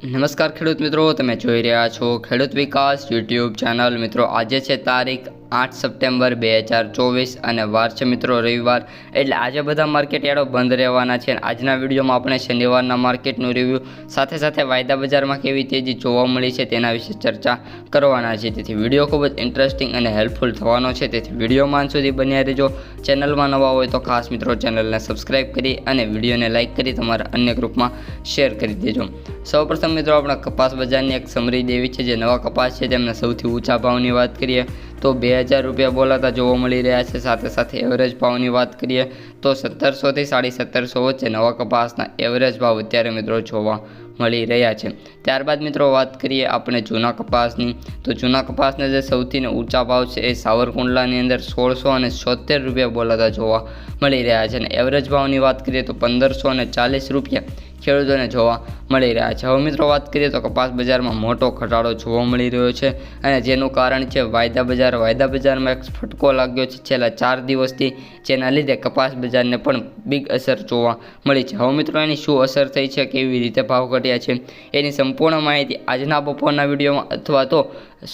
નમસ્કાર ખેડૂત મિત્રો, તમે જોઈ રહ્યા છો ખેડૂત વિકાસ યુટ્યુબ ચેનલ। મિત્રો આજે છે તારીખ 8 સપ્ટેમ્બર 2024 અને વાર છે મિત્રો રવિવાર, એટલે આજે બધા માર્કેટ યાર્ડો બંધ રહેવાના છે। આજના વિડીયોમાં આપણે શનિવારના માર્કેટનું રિવ્યૂ સાથે સાથે વાયદા બજારમાં કેવી તેજી જોવા મળી છે તેના વિશે ચર્ચા કરવાના છે। તેથી વિડીયો ખૂબ જ ઇન્ટરેસ્ટિંગ અને હેલ્પફુલ થવાનો છે, તેથી વિડીયોમાં અંત સુધી બન્યા રહેજો। ચેનલમાં નવા હોય તો ખાસ મિત્રો ચેનલને સબસ્ક્રાઈબ કરી અને વિડીયોને લાઇક કરી તમારા અન્ય ગ્રુપમાં શેર કરી દેજો। સૌપ્રથમ મિત્રો આપણે કપાસ બજારની એક સમરી દેવી છે, જે નવા કપાસ છે તેમના સૌથી ઊંચા ભાવની વાત કરીએ તો 2000 રૂપિયા બોલાતા જોવા મળી રહ્યા છે। સાથે સાથે એવરેજ ભાવની વાત કરીએ તો 1700 થી 1750 વચ્ચે નવા કપાસના એવરેજ ભાવ અત્યારે મિત્રો જોવા મળી રહ્યા છે। ત્યારબાદ મિત્રો વાત કરીએ આપણે જૂના કપાસની, તો જૂના કપાસના જે સૌથી ઊંચા ભાવ છે એ સાવરકુંડલાની અંદર 1670 રૂપિયા બોલાતા જોવા મળી રહ્યા છે, અને એવરેજ ભાવની વાત કરીએ તો 1540 રૂપિયા ખેડૂતોને જોવા મળી રહ્યા છે। હવે મિત્રો વાત કરીએ તો કપાસ બજારમાં મોટો ઘટાડો જોવા મળી રહ્યો છે, અને જેનું કારણ છે વાયદા બજારમાં એક ફટકો લાગ્યો છે છેલ્લા 4 દિવસથી, જેના લીધે કપાસ બજારને પણ બિગ અસર જોવા મળી છે। હવે મિત્રો એની શું અસર થઈ છે, કેવી રીતે ભાવ ઘટ્યા છે, એની સંપૂર્ણ માહિતી આજના બપોરના વિડીયોમાં અથવા તો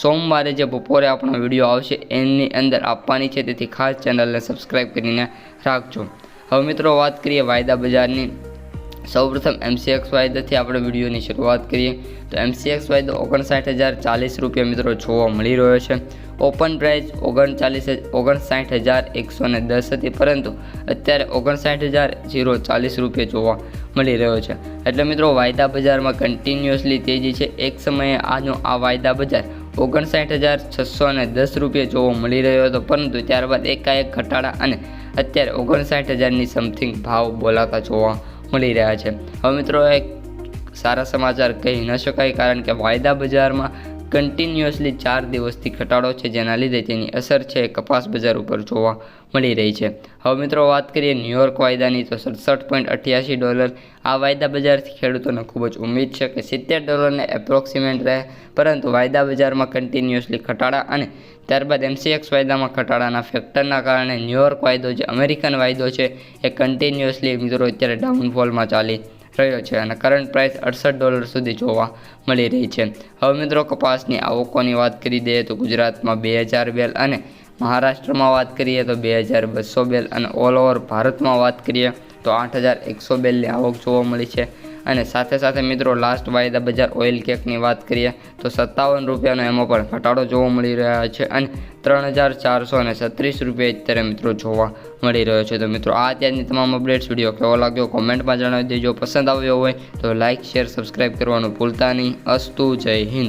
સોમવારે જે બપોરે આપણો વિડીયો આવશે એની અંદર આપવાની છે, તેથી ખાસ ચેનલને સબસ્ક્રાઈબ કરીને રાખજો। હવે મિત્રો વાત કરીએ વાયદા બજારની, સૌપ્રથમ MCX વાયદાથી આપણે વિડીયોની શરૂઆત કરીએ તો MCX વાયદો 59040 રૂપિયા મિત્રો જોવા મળી રહ્યો છે। ઓપન પ્રાઇસ 59110 હતી, પરંતુ અત્યારે 59040 રૂપિયા જોવા મળી રહ્યો છે, એટલે મિત્રો વાયદા બજારમાં કન્ટિન્યુઅસલી તેજી છે। એક સમયે આ વાયદા બજાર 59610 રૂપિયા જોવા મળી રહ્યો હતો, પરંતુ ત્યારબાદ એકાએક ઘટાડા અને અત્યારે 59000ની સમથિંગ ભાવ બોલાતા જોવા મળી રહ્યા છે। હવે મિત્રો એક સારા સમાચાર કહી ન શકાય, કારણ કે વાયદા બજારમાં કન્ટિન્યુઅસલી 4 દિવસથી ઘટાડો છે, જેના લીધે તેની અસર છે કપાસ બજાર ઉપર જોવા મળી રહી છે। હવે મિત્રો વાત કરીએ ન્યુયોર્ક વાયદાની, તો $67.88 આ વાયદા બજારથી ખેડૂતોને ખૂબ જ ઉમ્મીદ છે કે $70 એપ્રોક્સિમેટ રહે, પરંતુ વાયદા બજારમાં કન્ટિન્યુઅસલી ઘટાડા અને ત્યારબાદ MCX વાયદામાં ઘટાડાના ફેક્ટરના કારણે ન્યુયોર્ક વાયદો જે અમેરિકન વાયદો છે એ કન્ટિન્યુઅસલી મિત્રો અત્યારે ડાઉનફોલમાં ચાલી રહ્યો છે, અને કરંટ પ્રાઇસ $68 સુધી જોવા મળી રહી છે। હવે મિત્રો કપાસની આવકોની વાત કરી દઈએ તો ગુજરાતમાં 2000 બેલ અને મહારાષ્ટ્રમાં વાત કરીએ તો 2200 બેલ, અને ઓલ ઓવર ભારતમાં વાત કરીએ તો 8100 બેલની આવક જોવા મળી છે। અને સાથે સાથે મિત્રો લાસ્ટ વાયદા બજાર ઓઇલ કેકની વાત કરીએ તો 57 રૂપિયાનો એમાં પણ ઘટાડો જોવા મળી રહ્યા છે, અને 3436 રૂપિયા અત્યારે મિત્રો જોવા મળી રહ્યો છે। તો મિત્રો આ અત્યારની તમામ અપડેટ્સ વિડીયો કેવો લાગ્યો કોમેન્ટમાં જણાવી દેજો। પસંદ આવ્યો હોય તો લાઇક શેર સબસ્ક્રાઈબ કરવાનું ભૂલતા નહીં। અસ્તુ, જય હિન્દ।